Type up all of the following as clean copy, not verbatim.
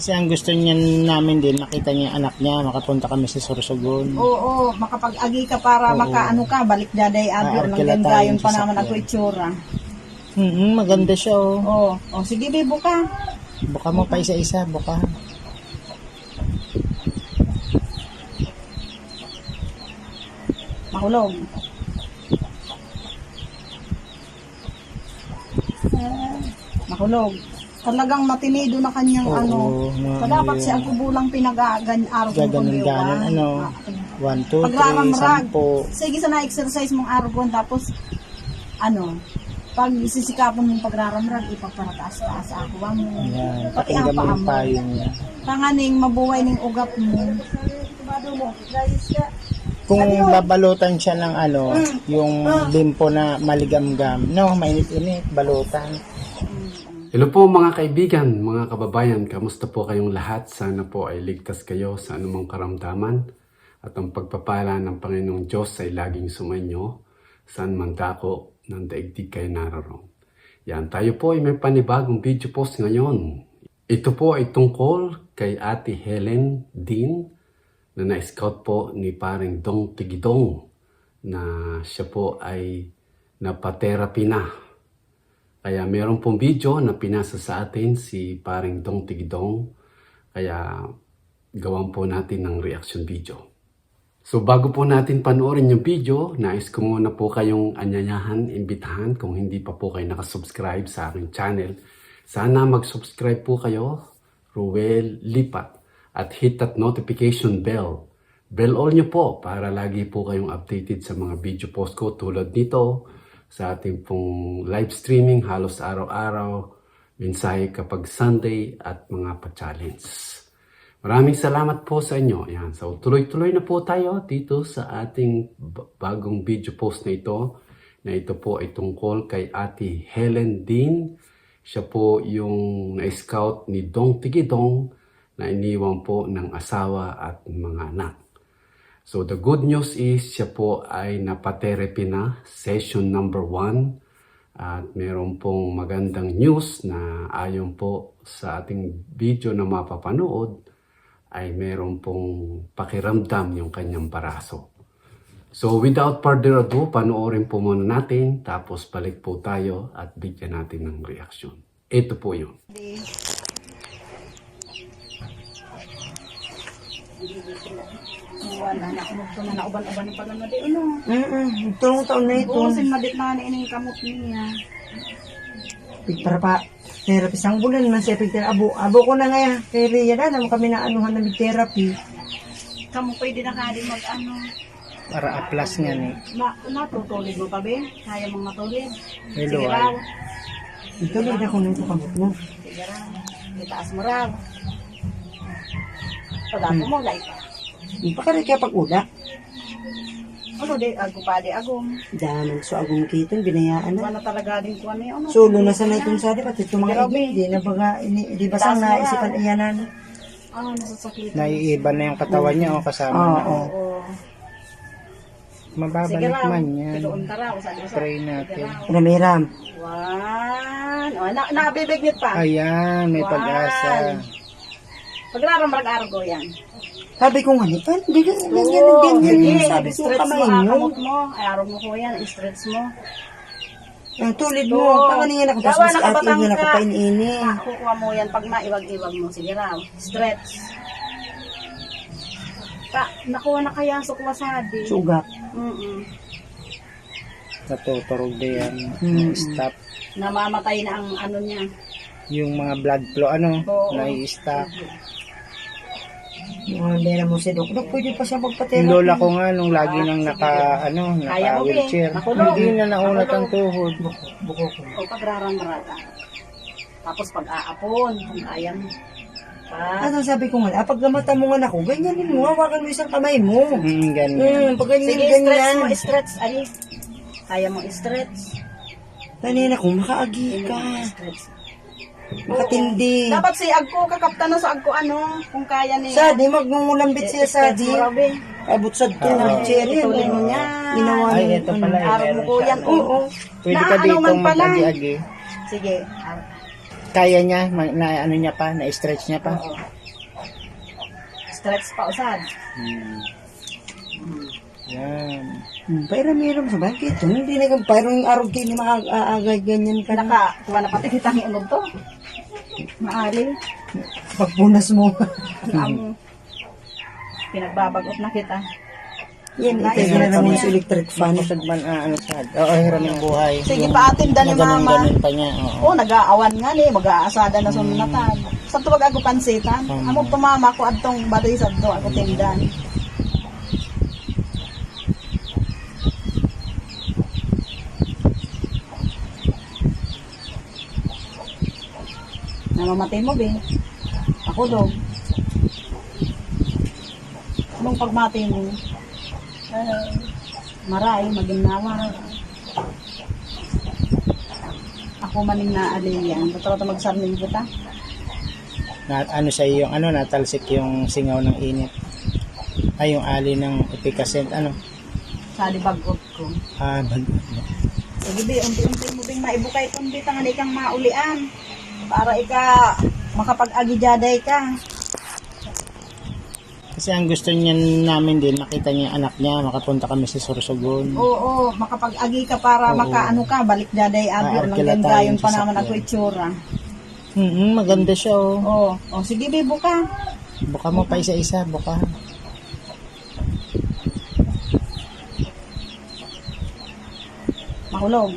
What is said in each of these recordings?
Kasi ang gusto niya namin din, makita niya yung anak niya, makapunta kami sa Sorsogon. Oo, makapag-agi ka para makaano ka, balik daday abyo ng gandayon pa naman ako itsura. Maganda siya Oo, sige be, buka. Buka mo pa isa-isa, buka. Mahulog. Mahulog. Talagang matinido na kanyang So dapat siya ang kubulang pinag-araw kong Gaganon, 1, 2, 3, pagraramrag. 10. Sige sa na-exercise mong araw tapos pag sisikapon mong pagraramrag, ipagparataas-taas sa ako mo. Yan, Pati pakinggan mo ang yung payo niya. Tanganing mabuhay ng ugap mo. Kung babalutan siya ng yung limpo na maligamgam, mainit-init, balutan. Hello po mga kaibigan, mga kababayan, kamusta po kayong lahat? Sana po ay ligtas kayo sa anumang karamdaman at ang pagpapala ng Panginoong Diyos ay laging sumainyo saan man dako ng daigdig kayo naroon. Yan, tayo po ay may panibagong video post ngayon. Ito po ay tungkol kay Ate Helen Dean na na-scout po ni paring Dong Tigidong na siya po ay napatherapy na. Kaya meron pong video na pinasa sa atin si paring Dong Tigidong. Kaya gawan po natin ng reaction video. So bago po natin panoorin yung video, nais ko muna po kayong anyayahan, imbitahan kung hindi pa po kayo nakasubscribe sa aking channel. Sana mag-subscribe po kayo, Ruel Lipat, at hit that notification bell. Bell all nyo po para lagi po kayong updated sa mga video post ko tulad nito. Sa ating pong live streaming halos araw-araw, mensahe kapag Sunday at mga pa-challenge. Maraming salamat po sa inyo. Yan. So tuloy-tuloy na po tayo dito sa ating bagong video post na ito po ay tungkol kay Ate Helen Dean. Siya po yung na-scout ni Dong Tigidong na iniwan po ng asawa at mga anak. So the good news is siya po ay napatherapy na, session number 1. At meron pong magandang news na ayon po sa ating video na mapapanood ay meron pong pakiramdam yung kanyang paraso. So without further ado, panoorin po muna natin tapos balik po tayo at bigyan natin ng reaction. Ito po yun. Wala na ako na nauban-uban pa na di Tulong taon na ito. Busin madit na ining kamot niya. Para pa therapy sang bulan man siya pigter abo ko na nga kay Rhea na naman kami na anuhan ng therapy. Kamu pwede na kading mag-ano. Para aplas nga ni. Natutulid mo pa ba? Kaya mong matulid. Hello, Sige raw. Ito lang ako nito kamot mo. Sige raw. Itaas mo raw. Pag-ako mo, like. Hindi pa ka rin kaya pag-ula. Ano di, agupade agum. Daman so agong kiton binayaan na. Wala talaga din ko ano. Solo na sa itong sari pati itong mga hindi na baga di ba sang naisipan iyanan. Nasasakit. Naiiba na yung katawan niya kasama na. Oo. Mababalik man yan. Piloon ka raw. Pray natin. Ramiram. One. Nabibignit pa. Ayan, may pag-asa. Pagraramrag-araw ko yan. Sabi ko nga ni, hindi ganyan. Sabi ko Stretch kamay mo, mo. kamot mo. Ay, araw mo ko yan. Stretch mo. Tulid mo. Panganiyan ako. Tapos mas ate yun ako painini. Kukuha mo yan pag maiwag-iwag mo. Sige raw. Stretch. Nakuha na kaya sa kuwasadi. Sugat. Natuturog din yan. Stop. Namamatay na ang ano niya. Yung mga blood flow, nai-stop. Hindi na mo si Dok. Dok, pwede pa siya magpa-therapy. Yung lola ko nga, nung lagi nang naka-wheelchair. Hindi na naunat ang tuhod. Buko ko. O pagraramraga. Tapos pag-aapon, kung kaya mo. Ano sabi ko nga, pag gamata mo nga ako, ganyan din mo, hawakan mo isang kamay mo. Ganyan. Pag ganyan, Sige, stretch ganyan. mo, stretch. Ali, kaya mo stretch. Kanina ko, makaagi ka. Stretch. Makatindi. Dapat si Agko, kakapta na sa Agko, kung kaya niya. Sadi, magmumulambit siya, Sadi. Abot sa to, cherry. Ituloy mo niya. Ginawa Ay, niya. ito pala. Araw mo ko yan. Oo. Pwede ka dito mag-agi-agi. Sige. kaya niya, na ano niya pa, na-stretch niya pa. Oo. Stretch pa usad. Yan. Pairam-iram sa bakit? Hindi na kang parang araw kayo ni maaagay ganyan ka na. Kuha na pati kita ng ulog to. Maali. Pagpunas mo. Ang pinagbabagot na kita. Yan, ito na naman sa electric fan. Masag man, ano sa, hiram ng buhay. Sige pa atin dali mama. Ganun pa niya, oo. Nag-aawan nga ni, mag-aasada na sunatan. Sa tuwag ako pansitan. Amo tumama ko adtong baday sa do ako tindan. Namamatay mo, be. Ako daw. Anong pagmatay mo? Maray, maging nawa. Ako maning naaliyan. Ba't ito magsarning kita? Ano sa iyo, natalsik yung singaw ng init. Ay, yung ali ng epicacent, Sa libagot ko. Sige, be, unti-unti mo bing maibukay kundi tangan ikang maulian. Para makapag-agidyaday ka. Kasi ang gusto niya namin din, makita niya yung anak niya, makapunta kami sa Sorsogon. Oo, makapag-agi ka para makaano ka, balik daday abyo. Nang Arkila ganda tayo yung sa panaman sakyan. ako itsura. Maganda siya, Sige, be, buka. Buka mo pa isa-isa, buka. Mahulog.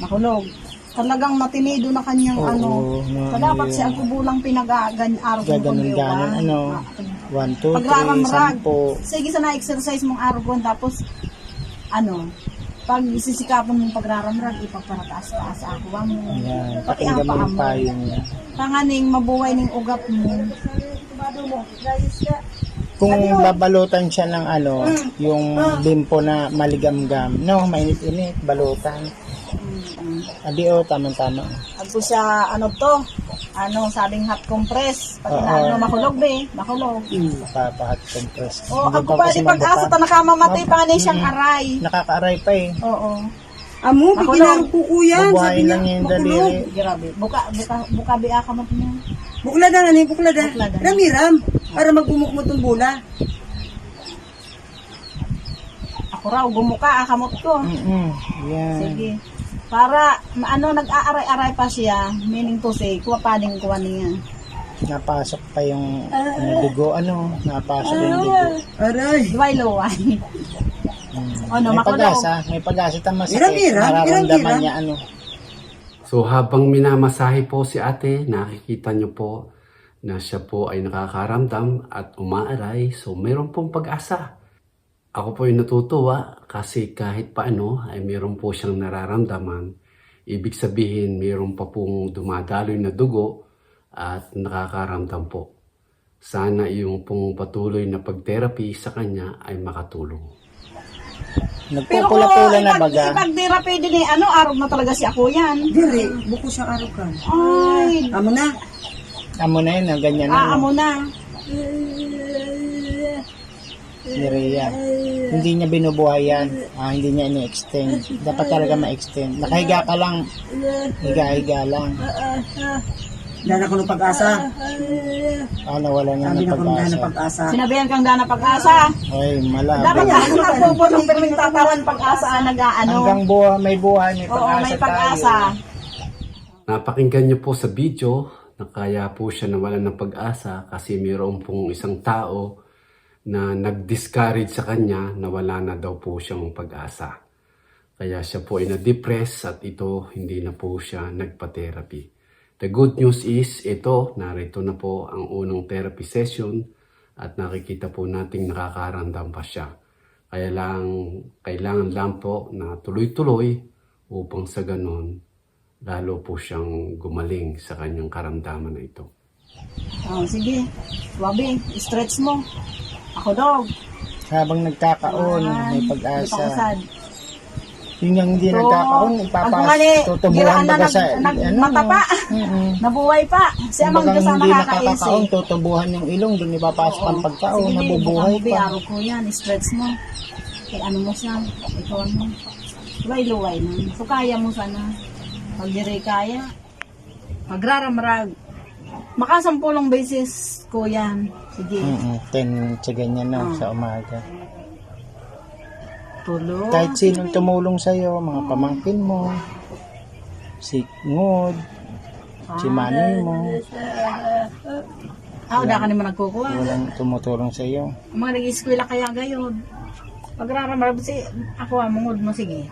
Mahulog. Talagang matinido na kanyang dapat si ako bulang pinag-araw ko Gaganon, 1, 2, 3, Pagraramrag. 10. Sige, sana exercise mong araw ko, tapos pag sisikapan mong pagraramrag, ipagparataas-taas ako mo. Yan, Pati pakinggan ang mo paa yung mo. payo niya. Tanganing mabuhay ng ugat mo. Kung babalutan siya ng yung limpo na maligamgam, mainit-init, balutan. Abi, tama-tama. Agpo siya, sabing hot compress. Pati mahulog, be. Mahulog. Papahat compress. Agpo pa, di pag-asa ta nakamamatay pa nga siyang aray. Nakaka-aray pa eh. Oo. Amo, bigyan ko kuyan. Sabi Bubuhayin niya, lang yung makulog. daliri. Grabe. Buka biya ka mo. Buklada na ni, buklada. Buklada. Ramiram, para magbumuk mo itong bula. Ako raw, gumuka, akamot ko. Yan. Sige. Para, nag-aaray-aray pa siya, meaning to say, kuwapading kuwa niya. Napasok pa yung dugo, napasok yung dugo. Aray. Luway-luway. May pag-asa, tama sa Hiram-hiram, nararamdaman niya, So habang minamasahe po si ate, nakikita niyo po na siya po ay nakakaramdam at umaaray. So mayroon pong pag-asa. Ako po ay natutuwa kasi kahit paano ay mayroon po siyang nararamdaman. Ibig sabihin mayroon pa pong dumadaloy na dugo at nakakaramdam po. Sana yung pong patuloy na pag-therapy sa kanya ay makatulong. Pero Nagpupula-pula na baga. ipag-therapy din araw na talaga si ako yan. Diri, buko sa araw ka. Ay, Amo na. Amo na yun, ganyan na. amo na. Ni Rhea. Hindi niya binubuhay yan. Hindi niya ini-extend. Dapat talaga ma-extend. Nakahiga ka lang. Higa-higa lang. Dahil ako ng pag-asa. Nawala na Sabi ng na ko ng pag-asa. pag-asa. Sinabihan kang dana pag-asa. Ay, malabo. Dapat ako nagpupot ng pirming tatawan pag-asa Hanggang buhay, may buhay, may Oo, pag-asa may pag-asa. Napakinggan niyo po sa video na kaya po siya nawalan ng pag-asa kasi mayroon pong isang tao na nag-discourage sa kanya na wala na daw po siyang pag-asa. Kaya siya po ay na-depress at ito hindi na po siya nagpa-therapy. The good news is narito na po ang unang therapy session at nakikita po nating nakakaramdam pa siya. Kailangan lang po na tuloy-tuloy upang sa ganon lalo po siyang gumaling sa kanyang karamdaman na ito. Sige, wabi, stretch mo. Ako dog. Habang nagkakaon, may pag-asa. Ipakasad. Yun yung hindi nagkakaon, tutubuhan baga sa... Matapa. Nabuhay pa. Si Amang Bagang Diyos ang hindi nakakaisi. nakakakaon, tutubuhan yung ilong, doon ipapasok ang pagkaon, nabubuhay Sige, pa. araw ko yan. Stretch mo. Ano mo siya. Ikaw mo. luway-luway na. So kaya mo sana. Pag diri kaya, magraramrag. Makasampulong beses ko yan. Sige. 10 sa ganyan no, sa umaga. Tulog. Kahit sinong tumulong sa'yo, mga pamangkin mo, si Ngod, si Manny mo, Wala ka naman nagkukuha. walang tumutulong sa'yo. Ang mga nag-eskwela kaya gayon. Magraramrag si ako mungod mo sige.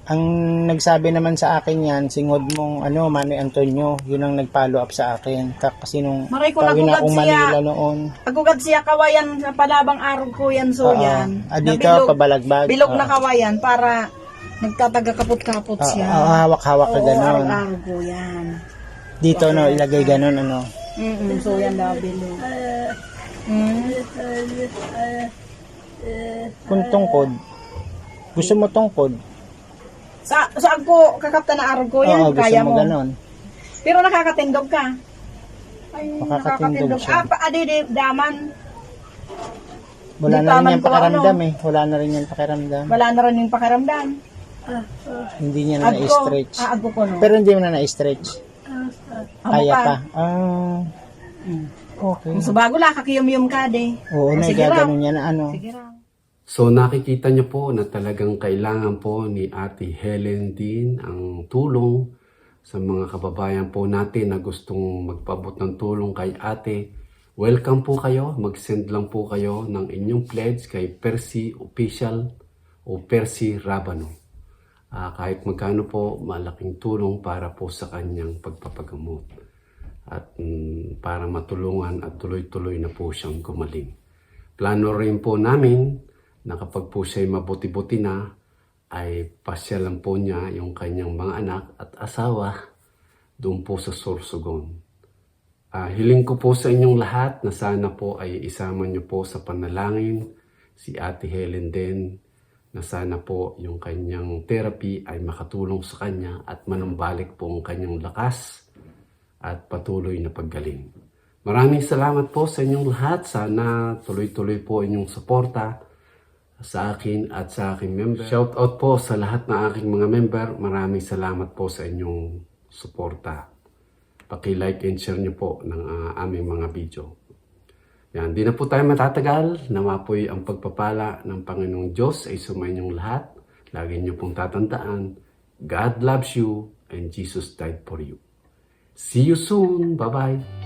Ang nagsabi naman sa akin yan, si Ngod mong Manny Antonio, yun ang nag-follow up sa akin. Kasi nung Maray ko tawin nagugad akong siya. Manila noon. Pagugad siya kawayan sa palabang araw ko yan so yan. Dito, Na pabalagbag. bilog na kawayan para nagtataga kapot-kapot siya. Hawak-hawak ka Oo, ganon. araw-araw ko yan. Dito, no, ilagay ganon, So yan daw bilog. Kung tungkod, gusto mo tungkod? Saan ko kakapta na araw ko yan, Oo, gusto kaya mo mo. ganon. Pero nakakatindog ka. Ay, Makakatindog siya. Daman. Wala Di na pa rin man yung ko, pakiramdam eh. Wala na rin yung pakiramdam. Wala na rin yung pakiramdam. Hindi niya na na-stretch. Agko ko no. Pero hindi mo na na-stretch. Kaya ka. pa. Okay. Kung sa bago la, kakiyum-yum ka de. Oo, Sige raw. nagaganon niya na Sige raw. So nakikita niyo po na talagang kailangan po ni Ate Helen din ang tulong sa mga kababayan po natin na gustong magpaabot ng tulong kay Ate. Welcome po kayo. Mag-send lang po kayo ng inyong pledge kay Percy Official o Percy Rabano. Kahit magkano po, malaking tulong para po sa kanyang pagpapagamot. At para matulungan at tuloy-tuloy na po siyang gumaling. Plano rin po namin na kapag po siya'y mabuti-buti na, ay pasyalan po niya yung kanyang mga anak at asawa doon po sa Sorsogon. Hiling ko po sa inyong lahat na sana po ay isama niyo po sa panalangin si Ate Helen din, na sana po yung kanyang therapy ay makatulong sa kanya at manumbalik po ang kanyang lakas at patuloy na paggaling. Maraming salamat po sa inyong lahat. Sana tuloy-tuloy po inyong suporta sa akin at sa aking member. Shout out po sa lahat ng aking mga member. Maraming salamat po sa inyong suporta. Paki-like and share nyo po ng aming mga video. Yan, di na po tayo matatagal. Nawa po'y ang pagpapala ng Panginoong Diyos ay sumayinyong lahat. Lagi nyo pong tatandaan, God loves you and Jesus died for you. See you soon. Bye-bye.